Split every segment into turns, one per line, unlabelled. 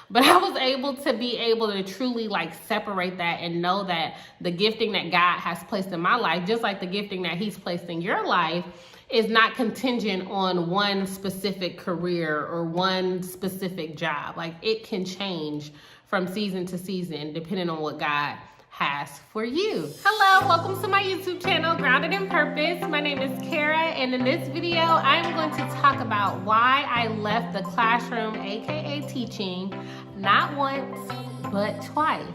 But I was able to truly like separate that and know that the gifting that God has placed in my life, just like the gifting that he's placed in your life, is not contingent on one specific career or one specific job. Like, it can change from season to season depending on what God has for you. Hello, welcome to my YouTube channel, Grounded in Purpose. My name is Kara, and in this video, I'm going to talk about why I left the classroom, aka teaching, not once, but twice.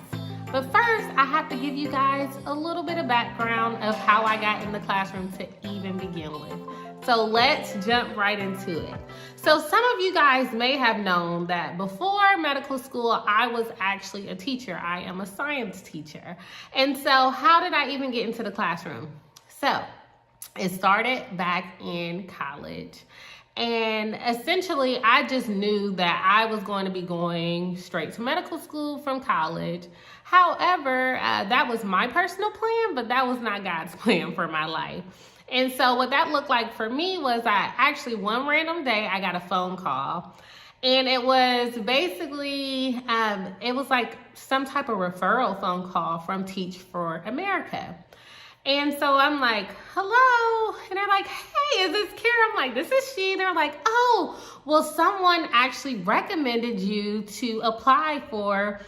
But first, I have to give you guys a little bit of background of how I got in the classroom to even begin with. So let's jump right into it. So some of you guys may have known that before medical school, I was actually a teacher. I am a science teacher. And so how did I even get into the classroom? So it started back in college. And essentially, I just knew that I was going to be going straight to medical school from college. However, that was my personal plan, but that was not God's plan for my life. And so what that looked like for me was one random day, I got a phone call. And it was basically, it was like some type of referral phone call from Teach for America. And so I'm like, hello. And they're like, hey, is this Kara? I'm like, this is she. They're like, oh, well, someone actually recommended you to apply for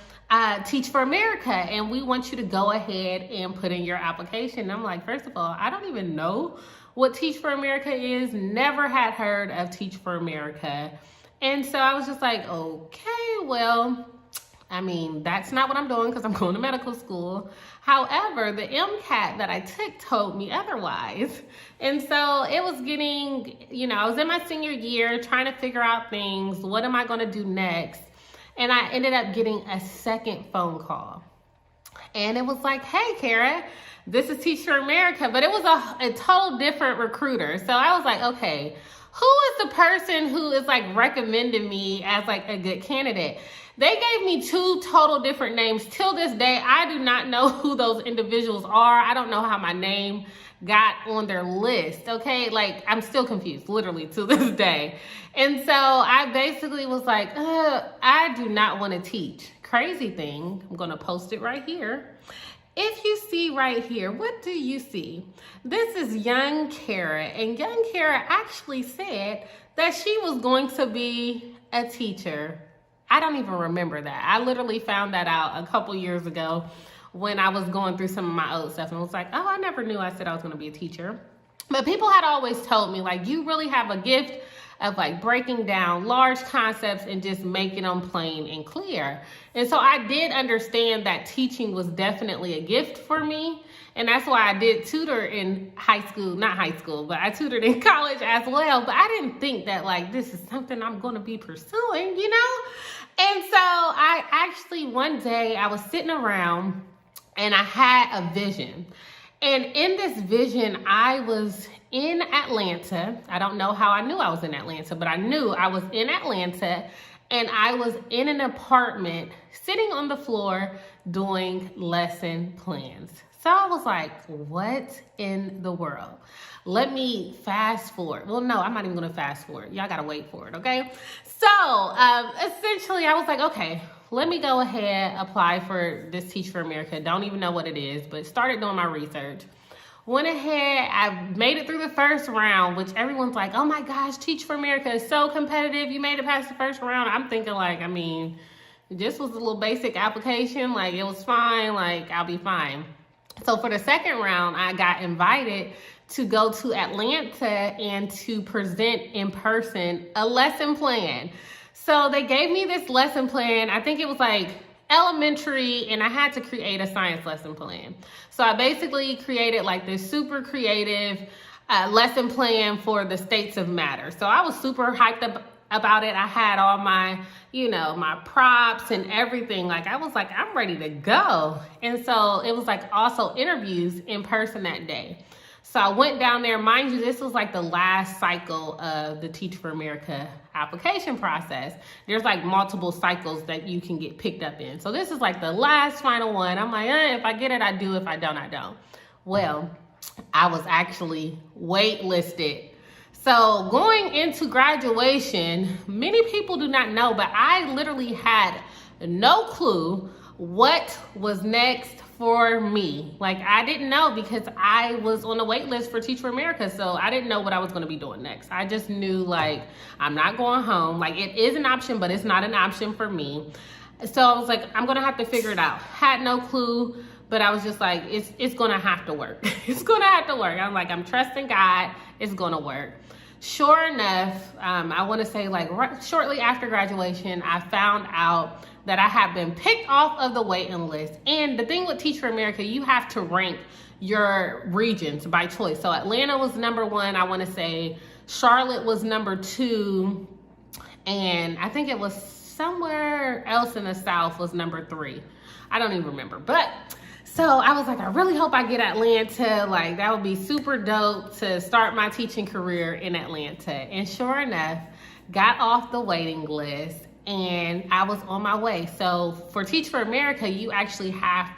Teach for America, and we want you to go ahead and put in your application. And I'm like, first of all, I don't even know what Teach for America is. Never had heard of Teach for America. And so I was just like, okay, well, I mean, that's not what I'm doing because I'm going to medical school. However, the MCAT that I took told me otherwise. And so it was getting, I was in my senior year trying to figure out things. What am I going to do next? And I ended up getting a second phone call. And it was like, hey, Kara, this is Teach for America. But it was a total different recruiter. So I was like, okay, who is the person who is like recommending me as like a good candidate? They gave me two total different names. Till this day, I do not know who those individuals are. I don't know how my name got on their list, okay? Like, I'm still confused, literally, to this day. And so I basically was like, I do not want to teach. Crazy thing, I'm going to post it right here. If you see right here, what do you see? This is young Kara, and young Kara actually said that she was going to be a teacher. I don't even remember that. I literally found that out a couple years ago when I was going through some of my old stuff and was like, oh, I never knew I said I was going to be a teacher. But people had always told me, like, you really have a gift of like breaking down large concepts and just making them plain and clear. And so I did understand that teaching was definitely a gift for me. And that's why I did tutor in not high school, but I tutored in college as well. But I didn't think that like, this is something I'm going to be pursuing, And so I actually, one day I was sitting around and I had a vision. And in this vision, I was in Atlanta. I don't know how I knew I was in Atlanta, but I knew I was in Atlanta, and I was in an apartment sitting on the floor doing lesson plans. So I was like, what in the world? Let me fast forward. Well, no, I'm not even going to fast forward. Y'all got to wait for it, okay? So essentially, I was like, okay, let me go ahead, apply for this Teach for America. Don't even know what it is, but started doing my research. Went ahead, I made it through the first round, which everyone's like, oh my gosh, Teach for America is so competitive. You made it past the first round. I'm thinking like, this was a little basic application. Like, it was fine. Like, I'll be fine. So for the second round, I got invited to go to Atlanta and to present in person a lesson plan. So they gave me this lesson plan. I think it was like elementary, and I had to create a science lesson plan. So I basically created like this super creative lesson plan for the states of matter. So I was super hyped up about it. I had all my, my props and everything. Like, I was like, I'm ready to go. And so it was like also interviews in person that day. So I went down there. Mind you, this was like the last cycle of the Teach for America application process. There's like multiple cycles that you can get picked up in. So this is like the last final one. I'm like, if I get it, I do. If I don't, I don't. Well, I was actually waitlisted. So going into graduation, many people do not know, but I literally had no clue what was next for me. Like, I didn't know because I was on the wait list for Teach for America, so I didn't know what I was going to be doing next. I just knew, like, I'm not going home. Like, it is an option, but it's not an option for me. So I was like, I'm going to have to figure it out. Had no clue, but I was just like, it's going to have to work. It's going to have to work. I'm like, I'm trusting God. It's going to work. Sure enough, I want to say like shortly after graduation, I found out that I had been picked off of the waiting list. And the thing with Teach for America, you have to rank your regions by choice. So Atlanta was number 1, I want to say. Charlotte was number 2. And I think it was somewhere else in the South was number 3. I don't even remember. But so I was like, I really hope I get Atlanta. Like, that would be super dope to start my teaching career in Atlanta. And sure enough, got off the waiting list and I was on my way. So for Teach for America, you actually have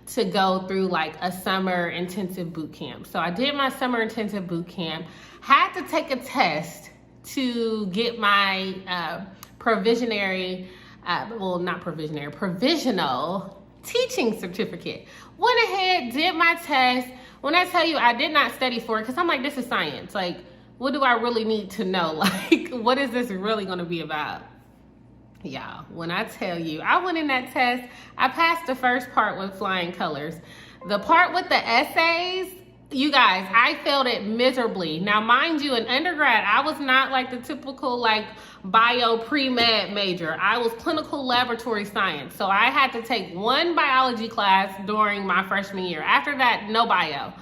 to go through like a summer intensive boot camp. So I did my summer intensive boot camp, had to take a test to get my provisional teaching certificate. Went ahead, did my test. When I tell you I did not study for it, because I'm like, this is science. Like, what do I really need to know? Like, what is this really going to be about? Y'all, when I tell you, I went in that test, I passed the first part with flying colors. The part with the essays, you guys, I failed it miserably. Now, mind you, in undergrad, I was not like the typical like bio pre-med major. I was clinical laboratory science. So I had to take one biology class during my freshman year. After that, no bio.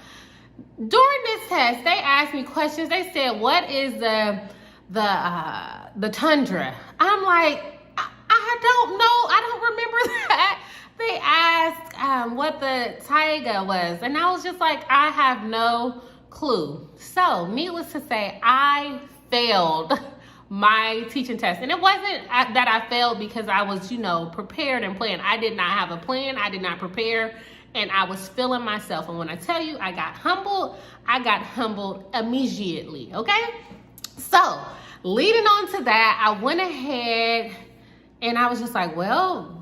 During this test, they asked me questions. They said, what is the tundra? I'm like, I don't know. I don't remember that. They asked what the taiga was, and I was just like, I have no clue. So needless to say, I failed my teaching test. And it wasn't that I failed because I was, prepared and planned. I did not have a plan. I did not prepare, and I was feeling myself. And when I tell you I got humbled immediately, okay? So leading on to that, I went ahead and I was just like, well,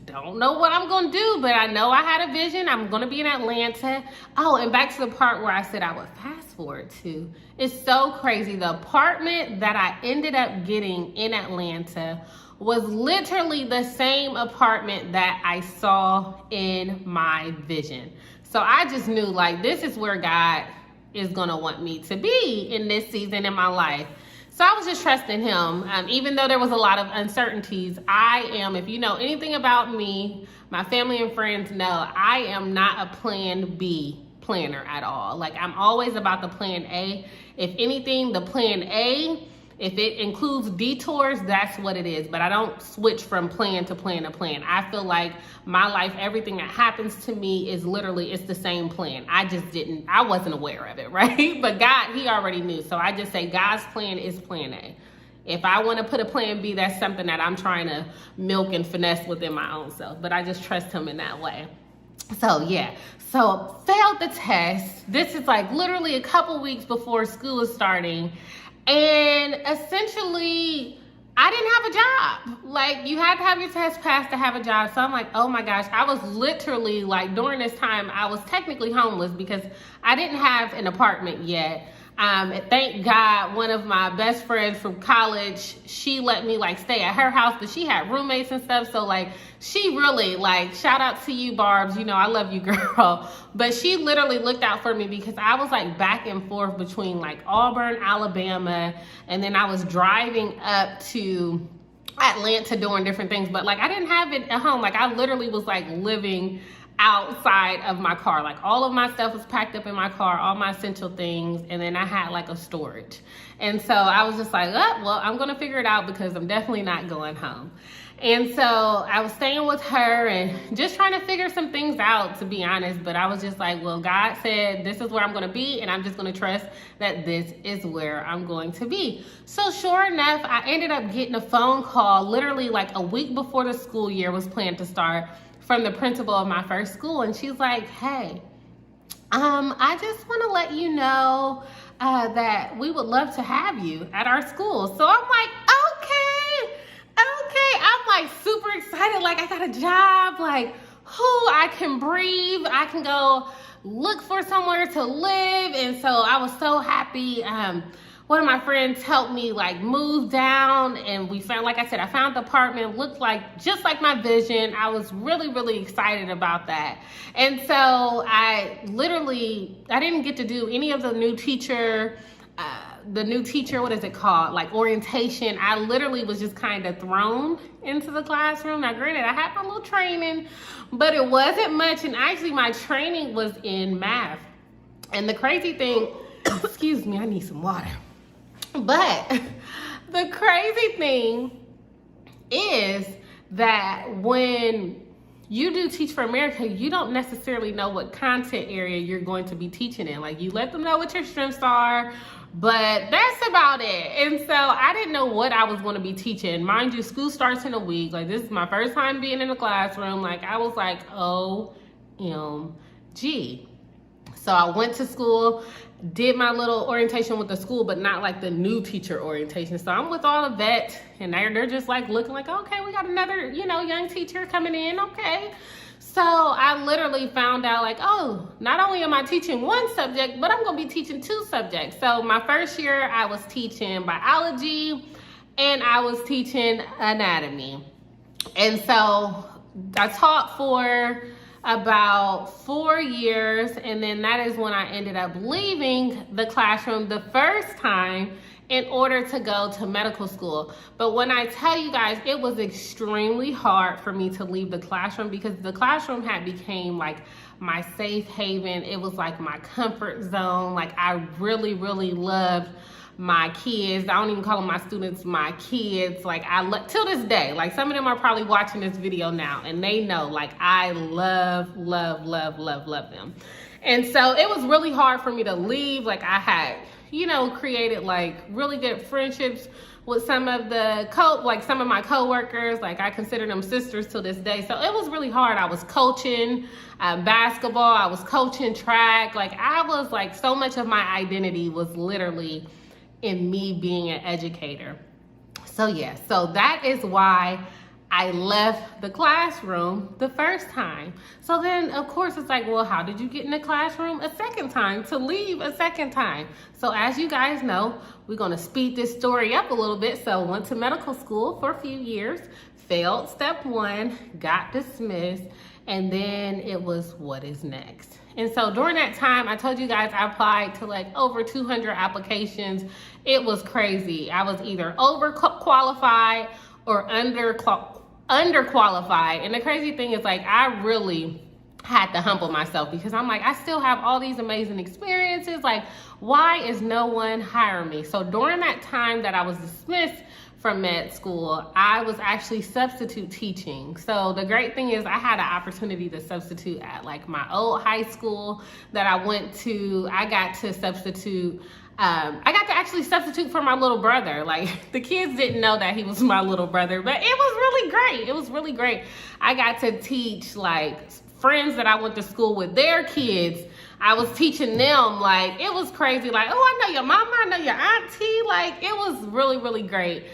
don't know what I'm going to do, but I know I had a vision. I'm going to be in Atlanta. Oh, and back to the part where I said I would fast forward to. It's so crazy. The apartment that I ended up getting in Atlanta was literally the same apartment that I saw in my vision. So I just knew, like, this is where God is going to want me to be in this season in my life. So I was just trusting him. Even though there was a lot of uncertainties, I am, if you know anything about me, my family and friends know, I am not a plan B planner at all. Like, I'm always about the plan A. If anything, the plan A, if it includes detours, that's what it is. But I don't switch from plan to plan to plan. I feel like my life, everything that happens to me is literally, it's the same plan. I wasn't aware of it, right? But God, he already knew. So I just say God's plan is plan A. If I want to put a plan B, that's something that I'm trying to milk and finesse within my own self. But I just trust him in that way. So yeah, so failed the test. This is like literally a couple weeks before school is starting. And essentially, I didn't have a job. Like, you had to have your test passed to have a job. So I'm like, oh my gosh, I was literally like, during this time, I was technically homeless because I didn't have an apartment yet. Thank God, one of my best friends from college, she let me like stay at her house, but she had roommates and stuff. So like, she really like, shout out to you, Barbs. I love you, girl. But she literally looked out for me because I was like back and forth between like Auburn, Alabama. And then I was driving up to Atlanta doing different things. But like, I didn't have it at home. Like, I literally was like living outside of my car. Like, all of my stuff was packed up in my car, all my essential things, and then I had like a storage. And so I was just like, oh, well, I'm gonna figure it out because I'm definitely not going home. And so I was staying with her and just trying to figure some things out, to be honest. But I was just like, well, God said this is where I'm gonna be, and I'm just gonna trust that this is where I'm going to be. So sure enough, I ended up getting a phone call literally like a week before the school year was planned to start, from the principal of my first school. And she's like, hey, I just want to let you know that we would love to have you at our school. So I'm like, okay. I'm like super excited. Like I got a job, like, I can breathe. I can go look for somewhere to live. And so I was so happy. One of my friends helped me like move down, and we found, like I said, I found the apartment, looked like just like my vision. I was really excited about that. And so I didn't get to do any of the new teacher, what is it called? Like orientation. I literally was just kind of thrown into the classroom. Now granted, I had my little training, but it wasn't much. And actually my training was in math. And the crazy thing, excuse me, I need some water. But the crazy thing is that when you do Teach for America, you don't necessarily know what content area you're going to be teaching in. Like you let them know what your strengths are, but that's about it. And so I didn't know what I was going to be teaching. Mind you, school starts in a week. Like this is my first time being in the classroom. Like I was like, OMG. So I went to school, did my little orientation with the school, but not like the new teacher orientation. So I'm with all the vets, and they're just like looking like, okay, we got another, young teacher coming in, okay. So I literally found out like, not only am I teaching one subject, but I'm gonna be teaching 2 subjects. So my first year I was teaching biology and I was teaching anatomy. And so I taught for about 4 years, and then that is when I ended up leaving the classroom the first time in order to go to medical school. But when I tell you guys, it was extremely hard for me to leave the classroom because the classroom had became like my safe haven. It was like my comfort zone. Like I really loved my kids. I don't even call them my students, my kids. Like till this day, like some of them are probably watching this video now and they know like I love them. And so it was really hard for me to leave. Like I had, created like really good friendships with some of my coworkers. Like I consider them sisters to this day. So it was really hard. I was coaching basketball. I was coaching track. Like I was like, so much of my identity was literally in me being an educator. So so that is why I left the classroom the first time. So then of course it's like, well, how did you get in the classroom a second time to leave a second time? So as you guys know, we're gonna speed this story up a little bit. So went to medical school for a few years, failed step 1, got dismissed, and then it was what is next. And so during that time, I told you guys I applied to like over 200 applications. It was crazy. I was either overqualified or underqualified. And the crazy thing is like, I really had to humble myself because I'm like, I still have all these amazing experiences. Like, why is no one hiring me? So during that time that I was dismissed from med school, I was actually substitute teaching. So the great thing is I had an opportunity to substitute at like my old high school that I went to. I got to actually substitute for my little brother. Like the kids didn't know that he was my little brother, but it was really great. It was really great. I got to teach like friends that I went to school with, their kids. I was teaching them, like it was crazy. Like, I know your mama, I know your auntie. Like it was really great.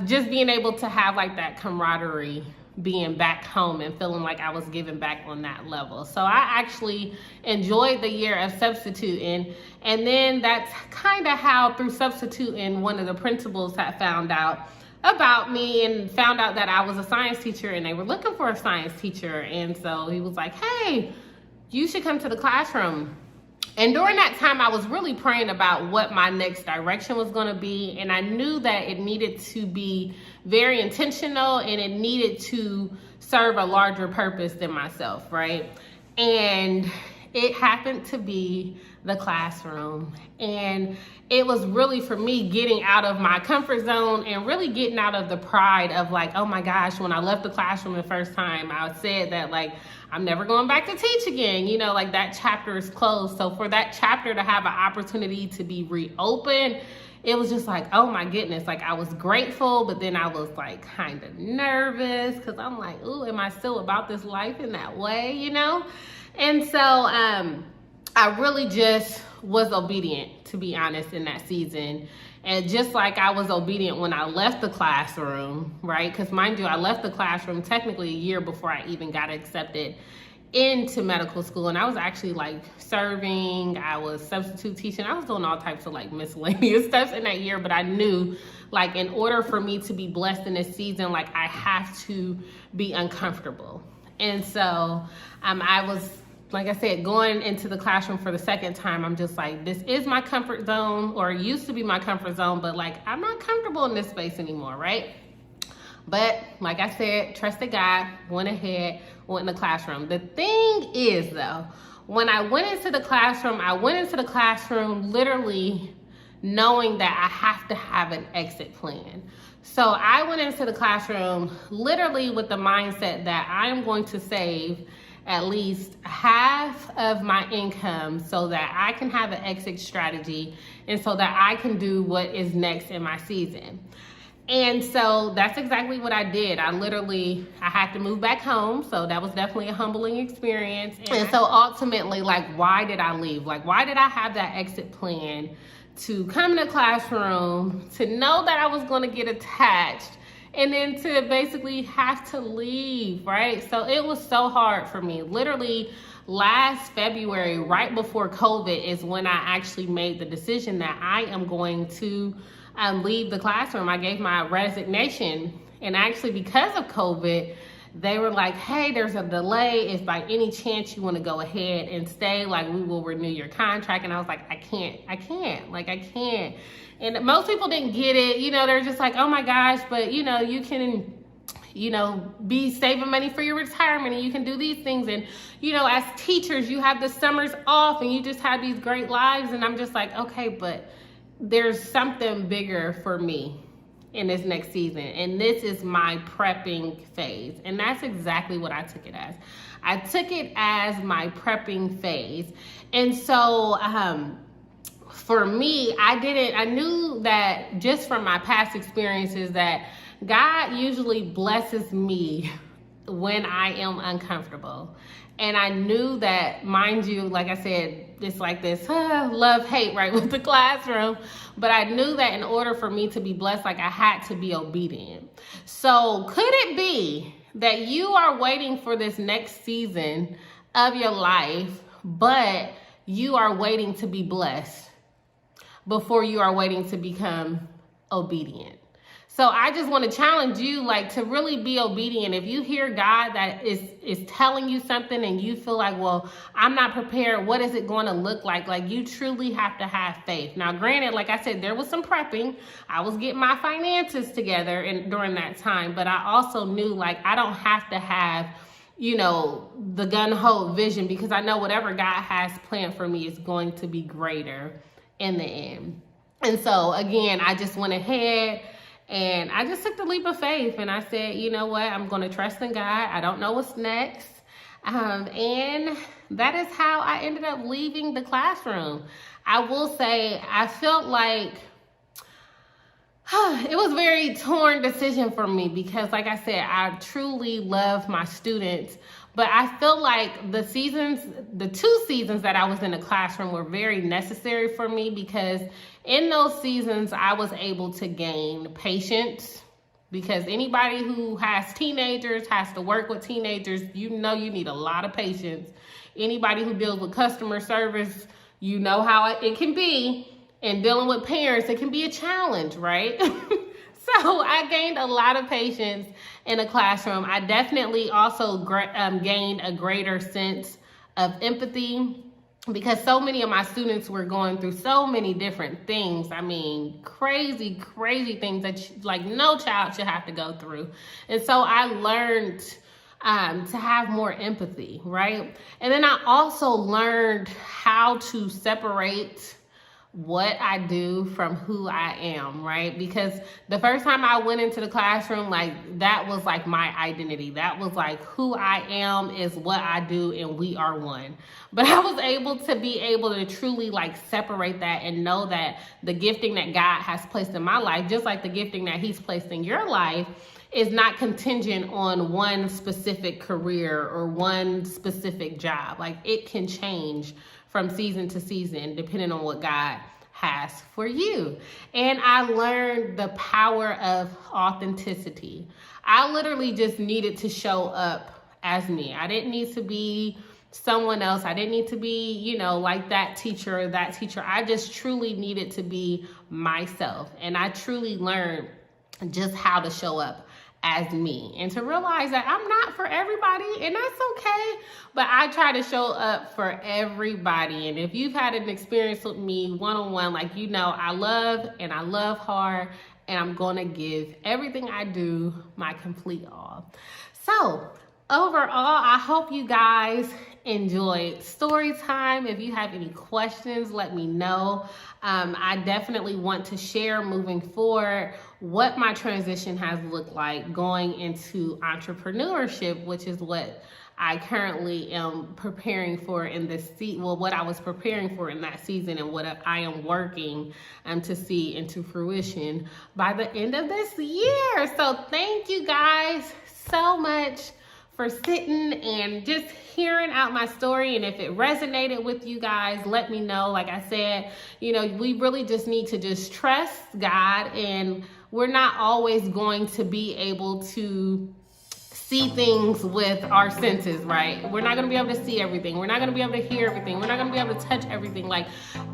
Just being able to have like that camaraderie, being back home and feeling like I was giving back on that level. So I actually enjoyed the year of substituting. And then that's kind of how through substituting, one of the principals had found out about me and found out that I was a science teacher and they were looking for a science teacher. And so he was like, hey, you should come to the classroom. And during that time, I was really praying about what my next direction was going to be. And I knew that it needed to be very intentional and it needed to serve a larger purpose than myself, right? And it happened to be the classroom. And it was really for me getting out of my comfort zone and really getting out of the pride of like, oh my gosh, when I left the classroom the first time, I said that like, I'm never going back to teach again. Like that chapter is closed. So for that chapter to have an opportunity to be reopened, it was just like, oh my goodness. Like I was grateful, but then I was like kind of nervous because I'm like, ooh, am I still about this life in that way, And so I really just was obedient, to be honest, in that season. And just like I was obedient when I left the classroom, right? Because mind you, I left the classroom technically a year before I even got accepted into medical school. And I was actually like serving, I was substitute teaching, I was doing all types of like miscellaneous stuff in that year. But I knew, like, in order for me to be blessed in this season, like, I have to be uncomfortable. And so I was, like I said, going into the classroom for the second time, I'm just like, this is my comfort zone, or it used to be my comfort zone, but like, I'm not comfortable in this space anymore, right? But like I said, trusted God, went ahead, went in the classroom. The thing is though, when I went into the classroom literally knowing that I have to have an exit plan. So I went into the classroom literally with the mindset that I am going to save at least half of my income so that I can have an exit strategy and so that I can do what is next in my season. And so that's exactly what I did. I had to move back home. So that was definitely a humbling experience. And so ultimately, like, why did I leave? Like, why did I have that exit plan to come to the classroom, to know that I was going to get attached, and then to basically have to leave, right? So it was so hard for me. Literally last February, right before COVID, is when I actually made the decision that I am going to leave the classroom. I gave my resignation, and actually because of COVID, they were like, hey, there's a delay. If by any chance you want to go ahead and stay, like, we will renew your contract. And I was like, I can't. And most people didn't get it. You know, they're just like, oh my gosh, but you know, you can, you know, be saving money for your retirement and you can do these things. And, you know, as teachers, you have the summers off and you just have these great lives. And I'm just like, okay, but there's something bigger for me in this next season. And this is my prepping phase. And that's exactly what I took it as. I took it as my prepping phase. And so, for me, I knew that just from my past experiences that God usually blesses me when I am uncomfortable. And I knew that, mind you, like I said, it's like this love-hate, right, with the classroom. But I knew that in order for me to be blessed, like, I had to be obedient. So could it be that you are waiting for this next season of your life, but you are waiting to be blessed before you are waiting to become obedient? So I just want to challenge you, like, to really be obedient. If you hear God that is telling you something and you feel like, well, I'm not prepared, what is it going to look like? Like, you truly have to have faith. Now, granted, like I said, there was some prepping. I was getting my finances together during that time, but I also knew, like, I don't have to have, you know, the gun-ho vision, because I know whatever God has planned for me is going to be greater in the end. And so again, I just went ahead and I just took the leap of faith and I said, you know what, I'm going to trust in God. I don't know what's next. And that is how I ended up leaving the classroom. I will say I felt like it was a very torn decision for me because, like I said, I truly love my students. But I feel like the 2 seasons that I was in the classroom were very necessary for me, because in those seasons, I was able to gain patience, because anybody who has teenagers, has to work with teenagers, you know you need a lot of patience. Anybody who deals with customer service, you know how it can be. And dealing with parents, it can be a challenge, right? So I gained a lot of patience in the classroom. I definitely also gained a greater sense of empathy, because so many of my students were going through so many different things. I mean, crazy things that like no child should have to go through. And so I learned to have more empathy, right? And then I also learned how to separate what I do from who I am, right? Because the first time I went into the classroom, like, that was like my identity. That was like who I am is what I do, and we are one. But I was able to truly like separate that and know that the gifting that God has placed in my life, just like the gifting that He's placed in your life, is not contingent on one specific career or one specific job. Like, it can change from season to season depending on what God has for you. And I learned the power of authenticity. I literally just needed to show up as me. I didn't need to be someone else. I didn't need to be, like that teacher or that teacher. I just truly needed to be myself. And I truly learned just how to show up as me and to realize that I'm not for everybody, and that's okay. But I try to show up for everybody. And if you've had an experience with me one-on-one, I love and I love hard, and I'm going to give everything I do my complete all. So overall, I hope you guys enjoyed story time. If you have any questions, let me know. I definitely want to share moving forward what my transition has looked like going into entrepreneurship, which is what I currently am preparing for in this what I was preparing for in that season, and what I am working to see into fruition by the end of this year. So thank you guys so much for sitting and just hearing out my story. And if it resonated with you guys, let me know. Like I said, we really just need to just trust God, and we're not always going to be able to see things with our senses, right? We're not going to be able to see everything. We're not going to be able to hear everything. We're not going to be able to touch everything.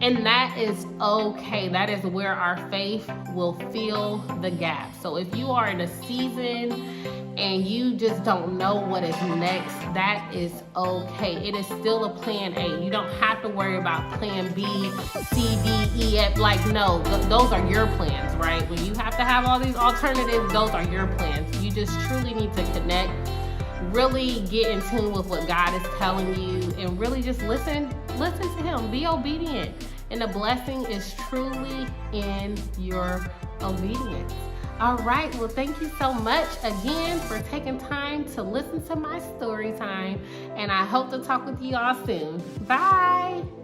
And that is okay. That is where our faith will fill the gap. So if you are in a season and you just don't know what is next, that is okay. It is still a plan A. You don't have to worry about plan B, C, D, E, F. No, those are your plans, right? When you have to have all these alternatives, those are your plans. You just truly need to connect, really get in tune with what God is telling you, and really just listen to Him. Be obedient. And the blessing is truly in your obedience. All right, well, thank you so much again for taking time to listen to my story time, and I hope to talk with you all soon. Bye.